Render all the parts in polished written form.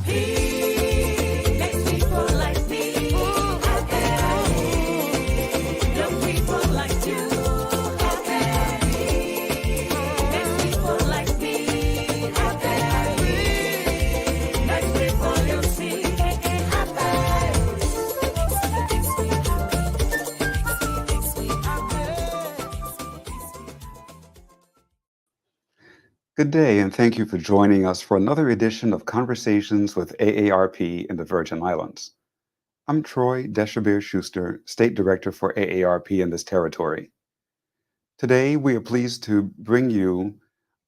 makes people like me happy. Young people like you happy. Makes people like me happy. Makes people you see happy. Good day, and thank you for joining us for another edition of Conversations with AARP in the Virgin Islands. I'm Troy Deshabir Schuster, State Director for AARP in this territory. Today, we are pleased to bring you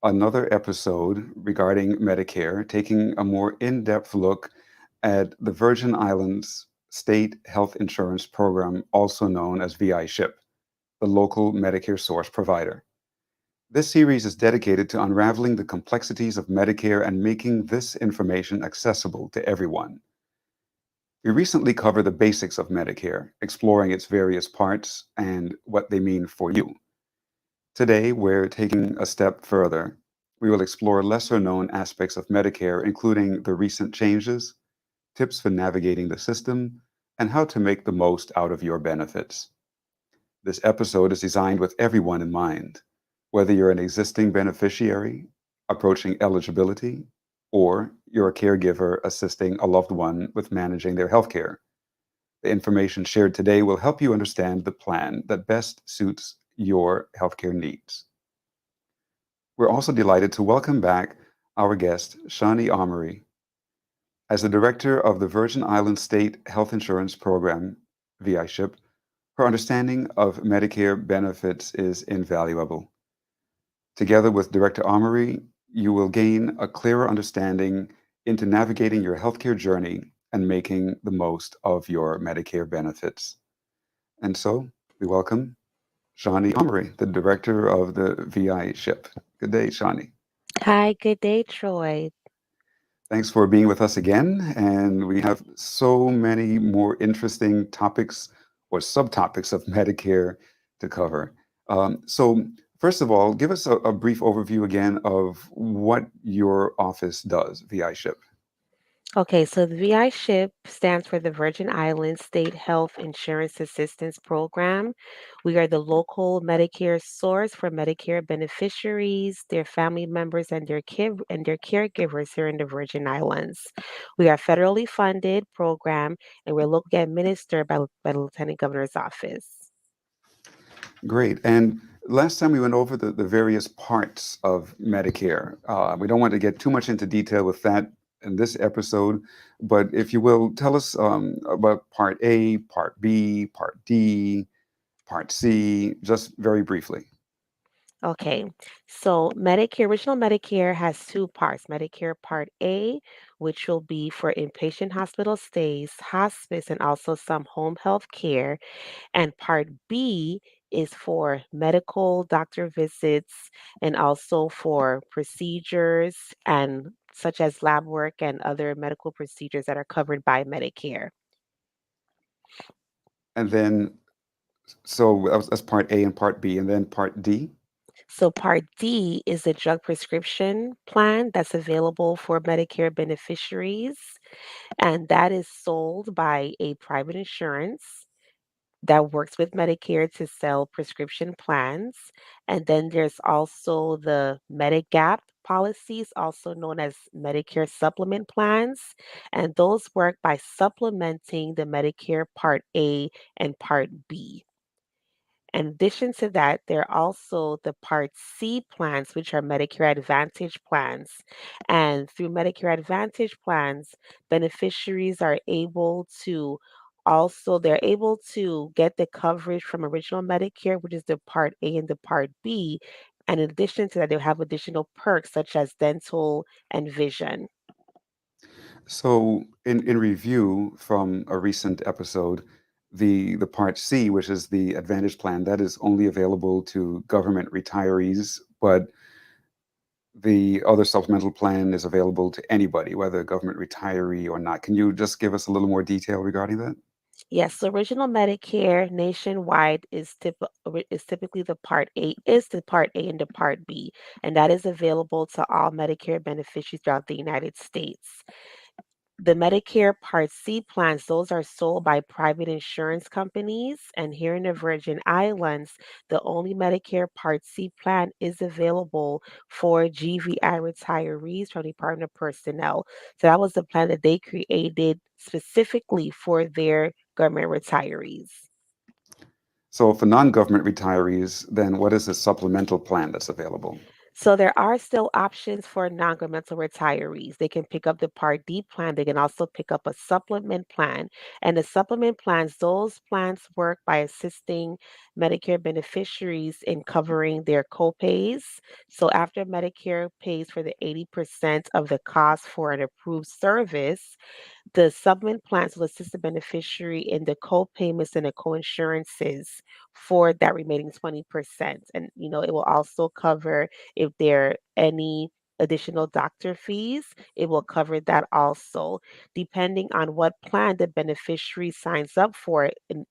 another episode regarding Medicare, taking a more in-depth look at the Virgin Islands State Health Insurance Program, also known as VI-SHIP, the local Medicare source provider. This series is dedicated to unraveling the complexities of Medicare and making this information accessible to everyone. We recently covered the basics of Medicare, exploring its various parts and what they mean for you. Today, we're taking a step further. We will explore lesser known aspects of Medicare, including the recent changes, tips for navigating the system, and how to make the most out of your benefits. This episode is designed with everyone in mind, whether you're an existing beneficiary approaching eligibility or you're a caregiver assisting a loved one with managing their healthcare. The information shared today will help you understand the plan that best suits your healthcare needs. We're also delighted to welcome back our guest, Shani Amory. As the director of the Virgin Islands State Health Insurance Program, VI-SHIP, her understanding of Medicare benefits is invaluable. Together with Director Amory, you will gain a clearer understanding into navigating your healthcare journey and making the most of your Medicare benefits. And so we welcome Shani Amory, the director of the VI-SHIP. Good day, Shani. Hi, good day, Troy. Thanks for being with us again. And we have so many more interesting topics or subtopics of Medicare to cover. So, first of all, give us a brief overview again of what your office does, VI-SHIP. Okay, so the VI-SHIP stands for the Virgin Islands State Health Insurance Assistance Program. We are the local Medicare source for Medicare beneficiaries, their family members, and their caregivers here in the Virgin Islands. We are a federally funded program, and we're locally administered by the Lieutenant Governor's office. Great. And last time we went over the various parts of Medicare. We don't want to get too much into detail with that in this episode, but if you will, tell us about Part A, Part B, Part D, Part C, just very briefly. Okay, so original Medicare has two parts. Medicare Part A, which will be for inpatient hospital stays, hospice, and also some home health care. And Part B is for medical doctor visits and also for procedures and such as lab work and other medical procedures that are covered by Medicare. And then, so that's Part A and Part B, and then Part D. So, Part D is the drug prescription plan that's available for Medicare beneficiaries, and that is sold by a private insurance that works with Medicare to sell prescription plans. And then there's also the Medigap policies, also known as Medicare supplement plans, and those work by supplementing the Medicare Part A and Part B. In addition to that, there are also the Part C plans, which are Medicare Advantage plans. And through Medicare Advantage plans, beneficiaries are able to they're able to get the coverage from original Medicare, which is the Part A and the Part B. And in addition to that, they'll have additional perks such as dental and vision. So, in review from a recent episode, the Part C, which is the Advantage Plan, that is only available to government retirees, but the other supplemental plan is available to anybody, whether a government retiree or not. Can you just give us a little more detail regarding that? Yes, so original Medicare nationwide is typically the Part A and the Part B, and that is available to all Medicare beneficiaries throughout the United States. The Medicare Part C plans, those are sold by private insurance companies. And here in the Virgin Islands, the only Medicare Part C plan is available for GVI retirees from Department of Personnel. So that was the plan that they created specifically for their government retirees. So for non-government retirees, then what is the supplemental plan that's available? So there are still options for non-governmental retirees. They can pick up the Part D plan. They can also pick up a supplement plan. And the supplement plans, those plans work by assisting Medicare beneficiaries in covering their copays. So after Medicare pays for the 80% of the cost for an approved service, the supplement plans will assist the beneficiary in the co-payments and the co-insurances for that remaining 20%. And it will also cover if there are any additional doctor fees, it will cover that also, depending on what plan the beneficiary signs up for. And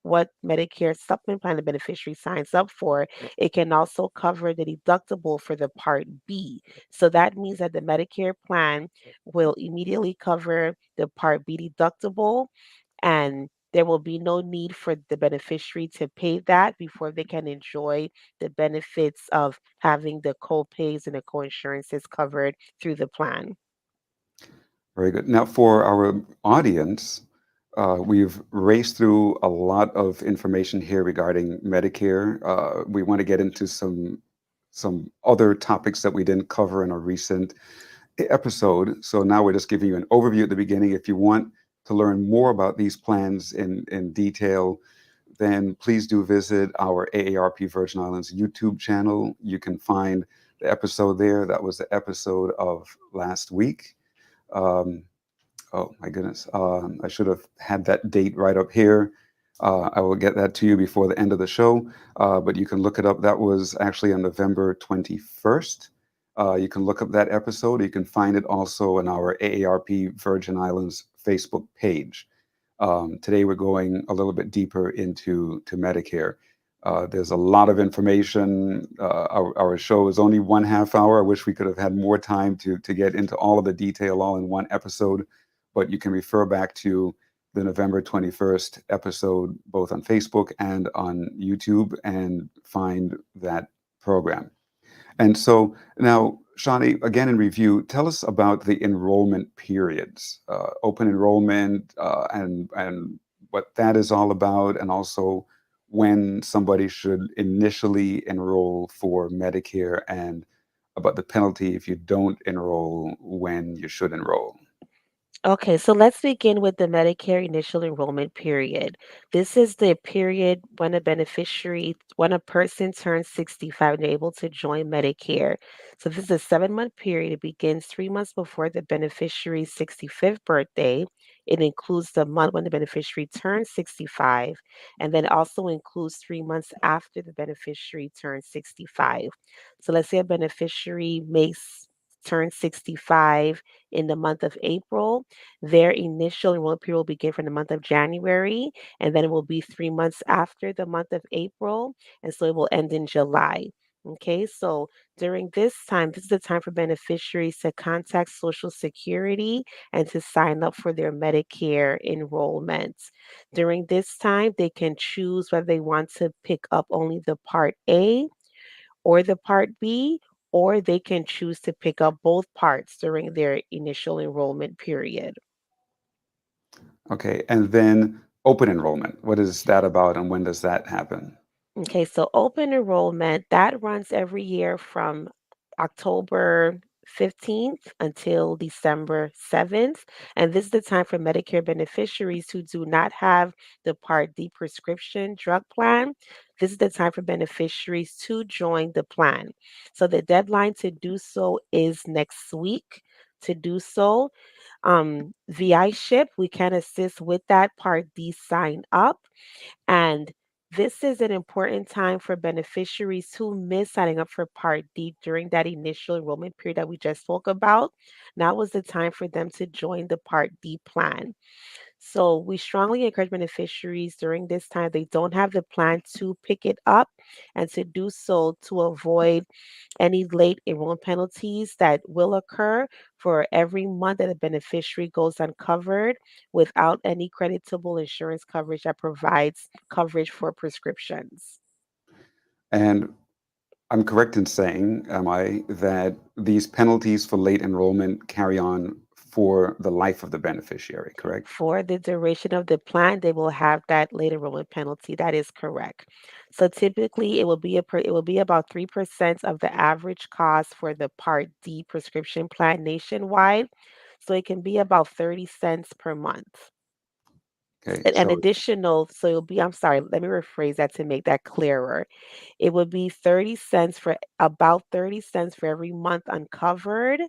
what Medicare supplement plan the beneficiary signs up for, it can also cover the deductible for the Part B. So that means that the Medicare plan will immediately cover the Part B deductible, and there will be no need for the beneficiary to pay that before they can enjoy the benefits of having the co-pays and the co-insurances covered through the plan. Very good. Now, for our audience, we've raced through a lot of information here regarding Medicare. We want to get into some other topics that we didn't cover in a recent episode. So now we're just giving you an overview at the beginning. If you want to learn more about these plans in detail, then please do visit our AARP Virgin Islands YouTube channel. You can find the episode there. That was the episode of last week. Um, Oh my goodness. I should have had that date right up here. I will get that to you before the end of the show, but you can look it up. That was actually on November 21st. You can look up that episode. You can find it also on our AARP Virgin Islands Facebook page. Today, we're going a little bit deeper into Medicare. There's a lot of information. Our show is only 1/2 hour. I wish we could have had more time to get into all of the detail all in one episode, but you can refer back to the November 21st episode, both on Facebook and on YouTube, and find that program. And so now, Shani, again in review, tell us about the enrollment periods, open enrollment, and what that is all about, and also when somebody should initially enroll for Medicare, and about the penalty if you don't enroll when you should enroll. Okay, so let's begin with the Medicare initial enrollment period. This is the period when a person turns 65 and they're able to join Medicare. So this is a 7-month period. It begins 3 months before the beneficiary's 65th birthday. It includes the month when the beneficiary turns 65, and then also includes 3 months after the beneficiary turns 65. So let's say a beneficiary makes turn 65 in the month of April. Their initial enrollment period will begin from the month of January, and then it will be 3 months after the month of April, and so it will end in July. Okay, so during this time, this is the time for beneficiaries to contact Social Security and to sign up for their Medicare enrollment. During this time, they can choose whether they want to pick up only the Part A or the Part B, or they can choose to pick up both parts during their initial enrollment period. Okay, and then open enrollment. What is that about, and when does that happen? Okay, so open enrollment that runs every year from October 15th until December 7th. And this is the time for Medicare beneficiaries who do not have the Part D prescription drug plan. This is the time for beneficiaries to join the plan. So the deadline to do so is next week. To do so, VI ship, we can assist with that Part D sign up. And this is an important time for beneficiaries who miss signing up for Part D during that initial enrollment period that we just spoke about. Now is the time for them to join the Part D plan. So we strongly encourage beneficiaries during this time they don't have the plan to pick it up and to do so to avoid any late enrollment penalties that will occur for every month that a beneficiary goes uncovered without any creditable insurance coverage that provides coverage for prescriptions. And I'm correct in saying, am I, that these penalties for late enrollment carry on for the life of the beneficiary, correct? For the duration of the plan, they will have that late enrollment penalty. That is correct. So typically, it will be about 3% of the average cost for the Part D prescription plan nationwide. So it can be about 30 cents per month. Okay, An so additional, so it'll be, I'm sorry, let me rephrase that to make that clearer. It would be 30 cents for about 30 cents for every month uncovered,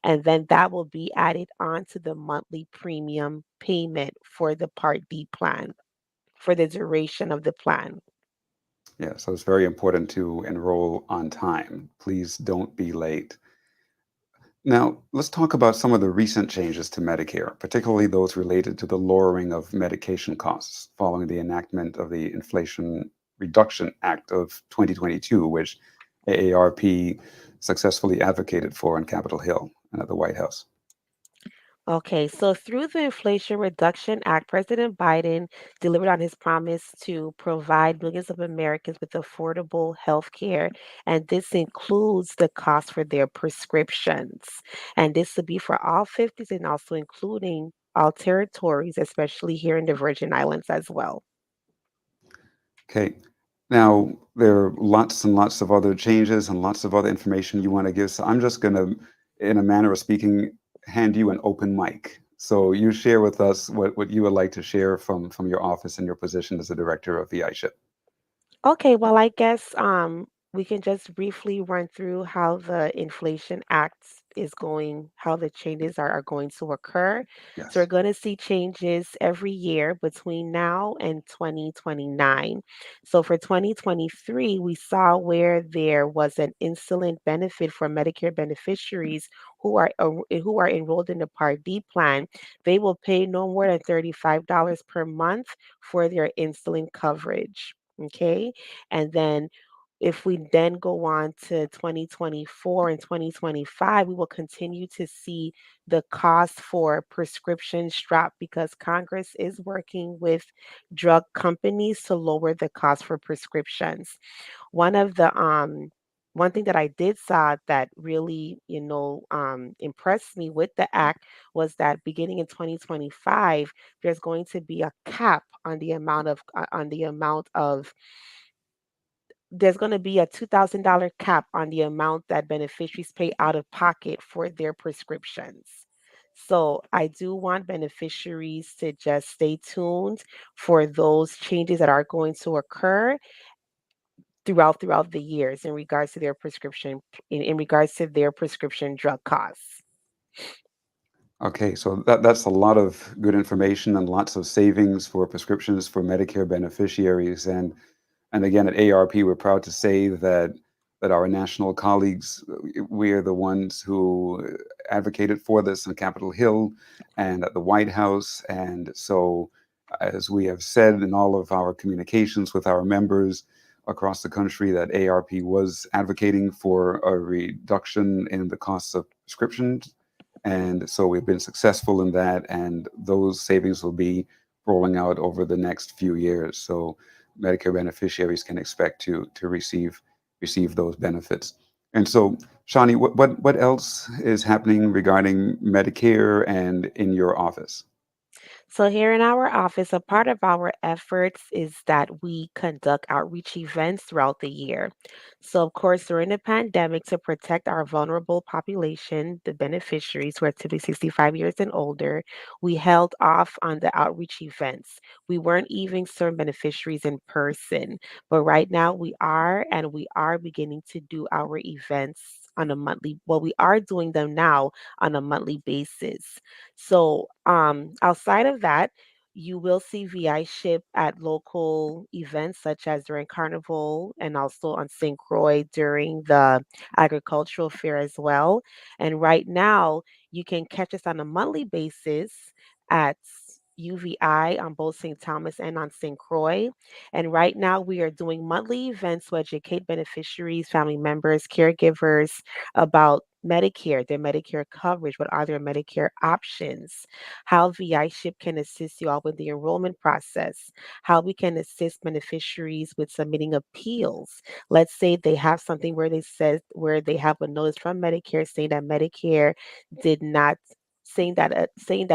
and then that will be added on to the monthly premium payment for the Part D plan for the duration of the plan. yeah, so it's very important to enroll on time. Please don't be late. Now, let's talk about some of the recent changes to Medicare, particularly those related to the lowering of medication costs following the enactment of the Inflation Reduction Act of 2022, which AARP successfully advocated for on Capitol Hill and at the White House. Okay, so through the Inflation Reduction Act, President Biden delivered on his promise to provide millions of Americans with affordable health care, and this includes the cost for their prescriptions. And this will be for all 50s and also including all territories, especially here in the Virgin Islands as well. Okay. Now, there are lots and lots of other changes and lots of other information you want to give. So I'm just going to, in a manner of speaking, hand you an open mic. So you share with us what you would like to share from your office and your position as a director of VI-SHIP. Okay, well, I guess we can just briefly run through how the Inflation Act is going, how the changes are going to occur. So we're Yes. going to see changes every year between now and 2029. So for 2023, we saw where there was an insulin benefit for Medicare beneficiaries who are enrolled in the Part D plan. They will pay no more than $35 per month for their insulin coverage. Okay. And then if we then go on to 2024 and 2025, we will continue to see the cost for prescriptions drop because Congress is working with drug companies to lower the cost for prescriptions. One of the one thing that I did saw that really, impressed me with the act was that beginning in 2025, there's going to be a cap on the amount of there's going to be a $2,000 cap on the amount that beneficiaries pay out of pocket for their prescriptions. So I do want beneficiaries to just stay tuned for those changes that are going to occur throughout the years in regards to their in regards to their prescription drug costs. Okay, so that's a lot of good information and lots of savings for prescriptions for Medicare beneficiaries. And again, at AARP, we're proud to say that our national colleagues, we are the ones who advocated for this on Capitol Hill and at the White House. And so, as we have said in all of our communications with our members across the country, that AARP was advocating for a reduction in the costs of prescriptions. And so we've been successful in that, and those savings will be rolling out over the next few years. So Medicare beneficiaries can expect to receive those benefits. And so, Shani, what else is happening regarding Medicare and in your office? So, here in our office, a part of our efforts is that we conduct outreach events throughout the year. So, of course, during the pandemic, to protect our vulnerable population, the beneficiaries who are typically 65 years and older, we held off on the outreach events. We weren't even serving beneficiaries in person, but right now and we are beginning to do our events on a monthly, well, we are doing them now on a monthly basis. So, outside of that, you will see VI ship at local events such as during Carnival and also on St. Croix during the agricultural fair as well. And right now, you can catch us on a monthly basis at UVI on both St. Thomas and on St. Croix. And right now, we are doing monthly events to educate beneficiaries, family members, caregivers about Medicare, their Medicare coverage, what are their Medicare options, how VI Ship can assist you all with the enrollment process, how we can assist beneficiaries with submitting appeals. Let's say they have something where they have a notice from Medicare saying that Medicare did not saying that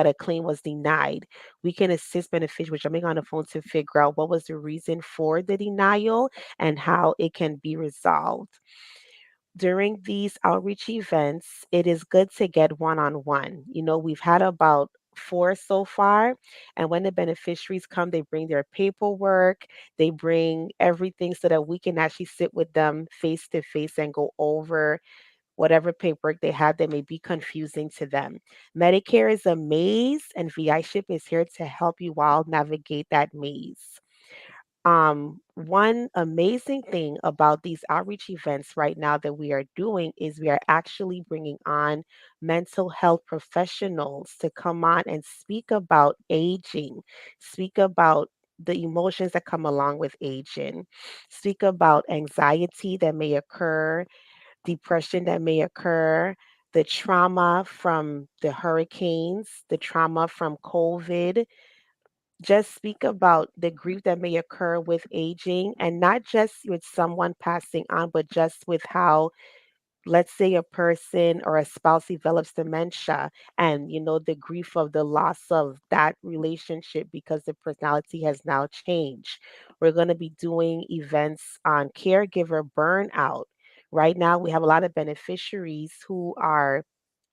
a claim was denied. We can assist beneficiaries jumping on the phone to figure out what was the reason for the denial and how it can be resolved. During these outreach events, it is good to get one on one. We've had about four so far. And when the beneficiaries come, they bring their paperwork, they bring everything so that we can actually sit with them face to face and go over whatever paperwork they have that may be confusing to them. Medicare is a maze, and VI Ship is here to help you all navigate that maze. One amazing thing about these outreach events right now that we are doing is we are actually bringing on mental health professionals to come on and speak about aging, speak about the emotions that come along with aging, speak about anxiety that may occur, depression that may occur, the trauma from the hurricanes, the trauma from COVID. Just speak about the grief that may occur with aging, and not just with someone passing on, but just with how, let's say, a person or a spouse develops dementia, and the grief of the loss of that relationship because the personality has now changed. We're going to be doing events on caregiver burnout. Right now, we have a lot of beneficiaries who are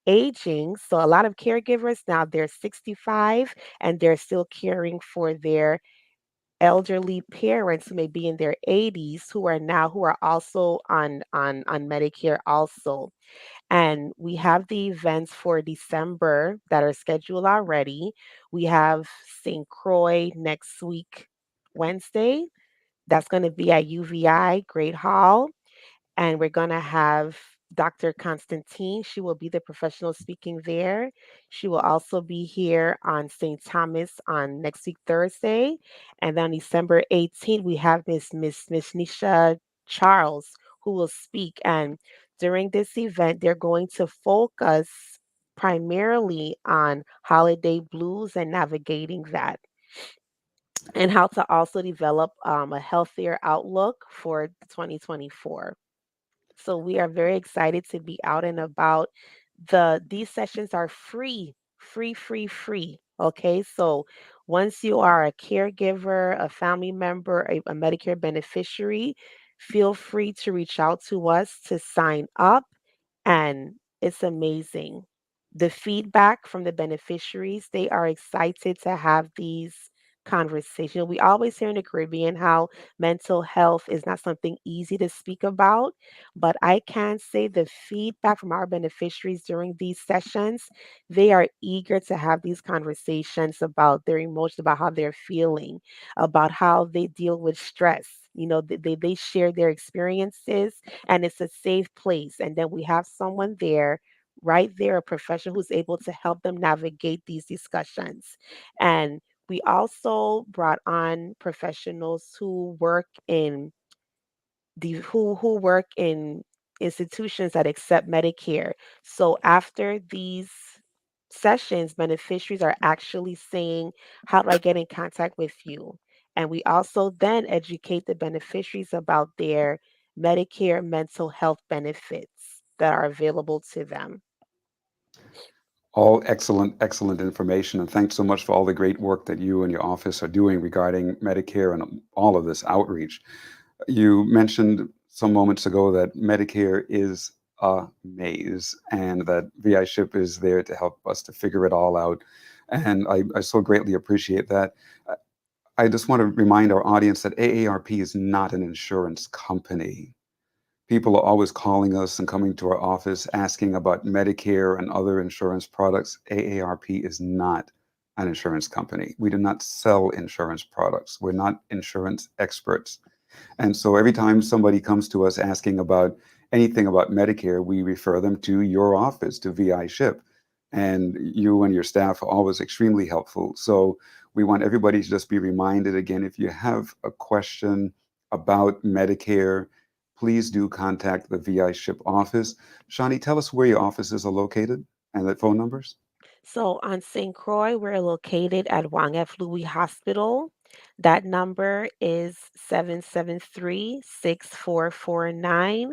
aging. So, a lot of caregivers now, they're 65 and they're still caring for their elderly parents who may be in their 80s who are also on Medicare also. And we have the events for December that are scheduled already. We have St. Croix next week, Wednesday. That's going to be at UVI Great Hall, and we're going to have Dr. Constantine. She will be the professional speaking there. She will also be here on St. Thomas on next week, Thursday. And then December 18th, we have Miss Nisha Charles who will speak. And during this event, they're going to focus primarily on holiday blues and navigating that, and how to also develop a healthier outlook for 2024. So we are very excited to be out and about. These sessions are free, free, free, free. Okay, so once you are a caregiver, a family member, a Medicare beneficiary, feel free to reach out to us to sign up, and it's amazing. The feedback from the beneficiaries, they are excited to have these conversations. We always hear in the Caribbean how mental health is not something easy to speak about, but I can say the feedback from our beneficiaries during these sessions, they are eager to have these conversations about their emotions, about how they're feeling, about how they deal with stress. They share their experiences, and it's a safe place. And then we have someone there, right there, a professional who's able to help them navigate these discussions. And we also brought on professionals who work in institutions that accept Medicare. So after these sessions, beneficiaries are actually saying, "How do I get in contact with you?" And we also then educate the beneficiaries about their Medicare mental health benefits that are available to them. All excellent, excellent information. And thanks so much for all the great work that you and your office are doing regarding Medicare and all of this outreach. You mentioned some moments ago that Medicare is a maze and that VI Ship is there to help us to figure it all out. And I so greatly appreciate that. I just want to remind our audience that AARP is not an insurance company. People are always calling us and coming to our office asking about Medicare and other insurance products. AARP is not an insurance company. We do not sell insurance products. We're not insurance experts. And so every time somebody comes to us asking about anything about Medicare, we refer them to your office, to VI Ship. And you and your staff are always extremely helpful. So We want everybody to just be reminded again, if you have a question about Medicare, please do contact the VI SHIP office. Shani, tell us where your offices are located and the phone numbers. So on St. Croix, we're located at Wang F. Louis Hospital. That number is 773-6449.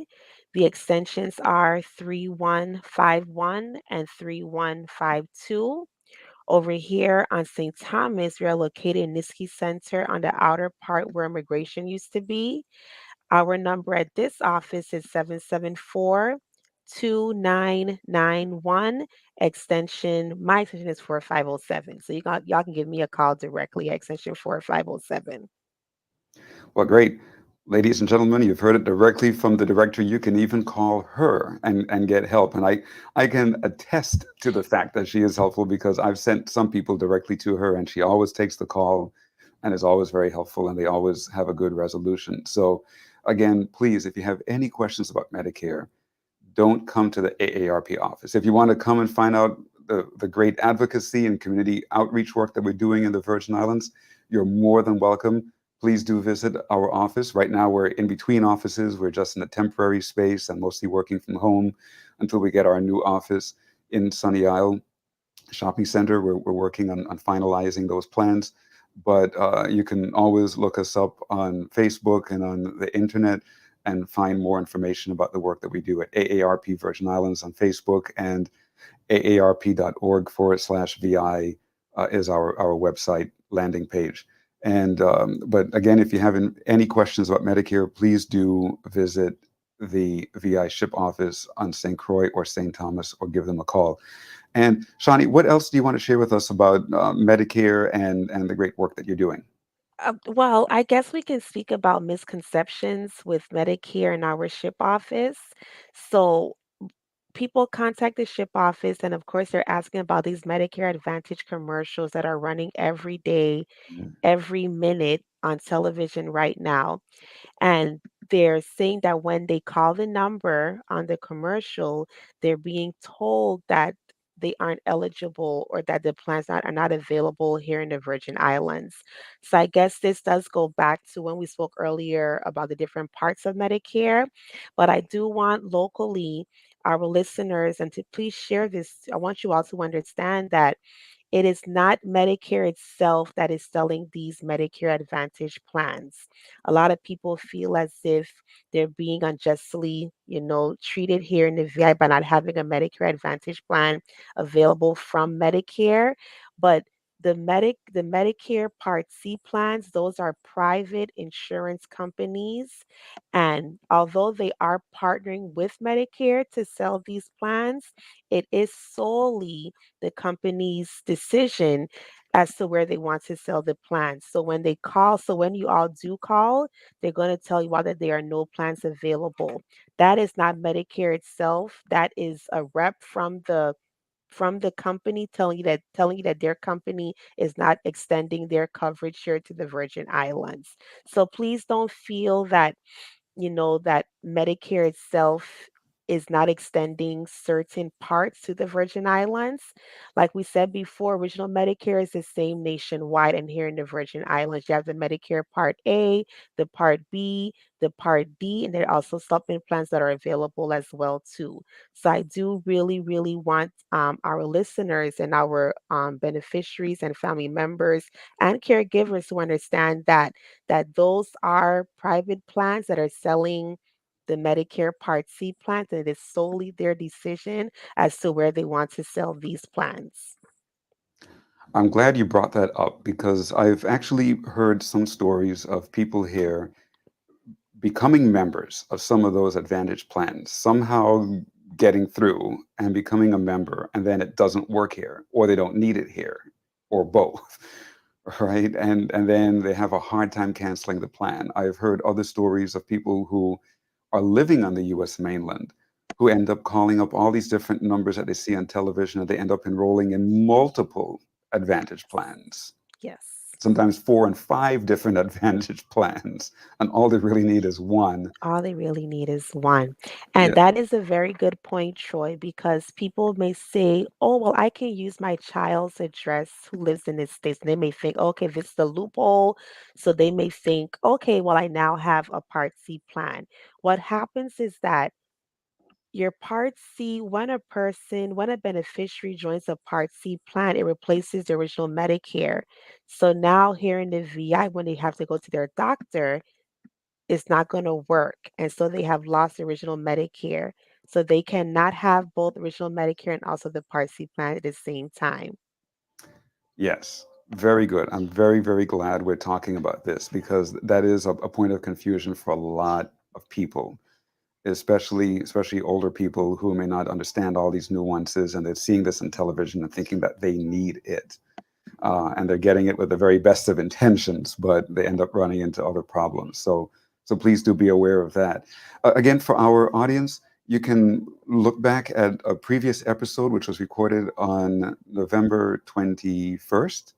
The extensions are 3151 and 3152. Over here on St. Thomas, we are located in Niski Center on the outer part where immigration used to be. Our number at this office is 774-2991 extension. My extension is 4507. So y'all can give me a call directly at extension 4507. Well, great. Ladies and gentlemen, you've heard it directly from the director. You can even call her and get help. And I can attest to the fact that she is helpful because I've sent some people directly to her and she always takes the call and is always very helpful and they always have a good resolution. So, again, please, if you have any questions about Medicare, don't come to the AARP office. If you want to come and find out the great advocacy and community outreach work that we're doing in the Virgin Islands, you're more than welcome. Please do visit our office. Right now, we're in between offices. We're just in a temporary space and mostly working from home until we get our new office in Sunny Isle Shopping Center. We're working on finalizing those plans. But you can always look us up on Facebook and on the internet and find more information about the work that we do at AARP Virgin Islands on Facebook, and aarp.org/VI is our website landing page. And but again, if you have any questions about Medicare, please do visit the VI SHIP office on St. Croix or St. Thomas or give them a call. And Shani, what else do you want to share with us about Medicare and the great work that you're doing? Well, I guess we can speak about misconceptions with Medicare in our SHIP office. So people contact the SHIP office, and of course, they're asking about these Medicare Advantage commercials that are running every day, every minute on television right now. And they're saying that when they call the number on the commercial, they're being told that they aren't eligible or that the are not available here in the Virgin Islands. So I guess this does go back to when we spoke earlier about the different parts of Medicare. But I do want locally our listeners and to please share this. I want you all to understand that it is not Medicare itself that is selling these Medicare Advantage plans. A lot of people feel as if they're being unjustly, treated here in the VI by not having a Medicare Advantage plan available from Medicare. But the Medicare Part C plans, those are private insurance companies. And although they are partnering with Medicare to sell these plans, it is solely the company's decision as to where they want to sell the plans. So when you all do call, they're going to tell you all that there are no plans available. That is not Medicare itself. That is a rep from the company telling you that their company is not extending their coverage here to the Virgin Islands. So please don't feel that that Medicare itself is not extending certain parts to the Virgin Islands. Like we said before, original Medicare is the same nationwide and here in the Virgin Islands. You have the Medicare Part A, the Part B, the Part D, and there are also supplement plans that are available as well too. So I do really, really want our listeners and our beneficiaries and family members and caregivers to understand that those are private plans that are selling the Medicare Part C plans, and it is solely their decision as to where they want to sell these plans. I'm glad you brought that up because I've actually heard some stories of people here becoming members of some of those advantage plans, somehow getting through and becoming a member, and then it doesn't work here, or they don't need it here, or both, right? And then they have a hard time canceling the plan. I've heard other stories of people who are living on the US mainland who end up calling up all these different numbers that they see on television and they end up enrolling in multiple advantage plans. Yes. sometimes four and five different Advantage plans, and all they really need is one. All they really need is one. And Yeah. that is a very good point, Troy, because people may say, oh, well, I can use my child's address who lives in this state. And they may think, okay, this is the loophole. So they may think, okay, well, I now have a Part C plan. What happens is that your Part C, when a beneficiary joins a Part C plan, it replaces the original Medicare. So now here in the VI, when they have to go to their doctor, it's not going to work. And so they have lost original Medicare. So they cannot have both original Medicare and also the Part C plan at the same time. Yes, very good. I'm very, very glad we're talking about this because that is a point of confusion for a lot of people, especially older people who may not understand all these nuances and they're seeing this on television and thinking that they need it. And they're getting it with the very best of intentions, but they end up running into other problems. So please do be aware of that. Again, for our audience, you can look back at a previous episode, which was recorded on November 21st,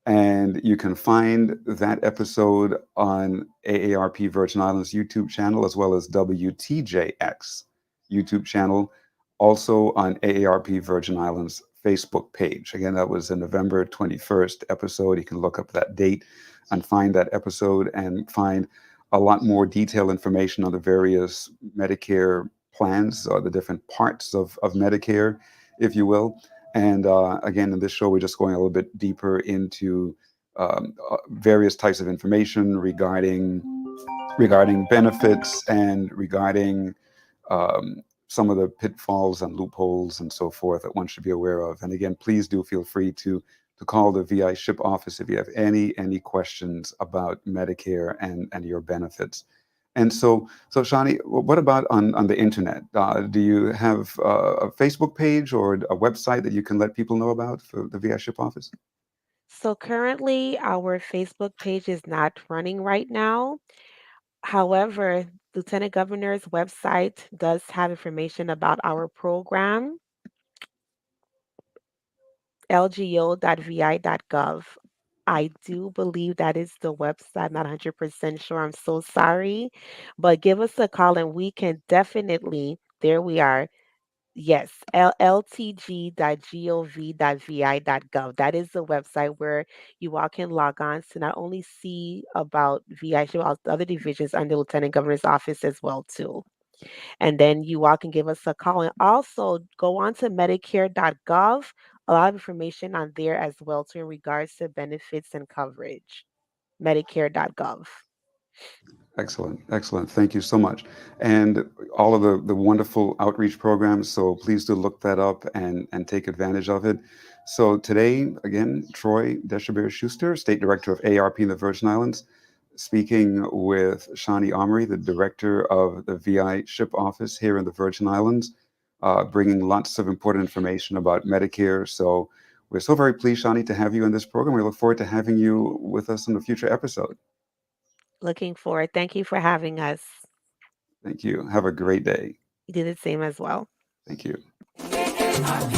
and you can find that episode on AARP Virgin Islands YouTube channel as well as WTJX YouTube channel, also on AARP Virgin Islands Facebook page. Again, that was the November 21st episode. You can look up that date and find that episode and find a lot more detailed information on the various Medicare plans or the different parts of Medicare, if you will. And again, in this show, we're just going a little bit deeper into various types of information regarding benefits and regarding some of the pitfalls and loopholes and so forth that one should be aware of. And again, please do feel free to call the VI ship office if you have any questions about Medicare and your benefits. And so Shani, what about on the internet? Do you have a Facebook page or a website that you can let people know about for the VI ship office? So currently, our Facebook page is not running right now. However, Lieutenant Governor's website does have information about our program, lgo.vi.gov. I do believe that is the website. I'm not 100% sure. I'm so sorry. But give us a call and we can definitely, there we are. Yes, ltg.gov.vi.gov. That is the website where you all can log on to not only see about VI, but other divisions under Lieutenant Governor's office as well too. And then you all can give us a call and also go on to medicare.gov. A lot of information on there as well too in regards to benefits and coverage. Medicare.gov. Excellent, excellent. Thank you so much. And all of the wonderful outreach programs. So please do look that up and take advantage of it. So today, again, Troy Deshabir Schuster, State Director of AARP in the Virgin Islands, speaking with Shani Amory, the Director of the VI Ship Office here in the Virgin Islands, bringing lots of important information about Medicare. So we're so very pleased, Shani, to have you in this program. We look forward to having you with us in a future episode. Looking forward. Thank you for having us. Thank you. Have a great day. You did the same as well. Thank you. AARP.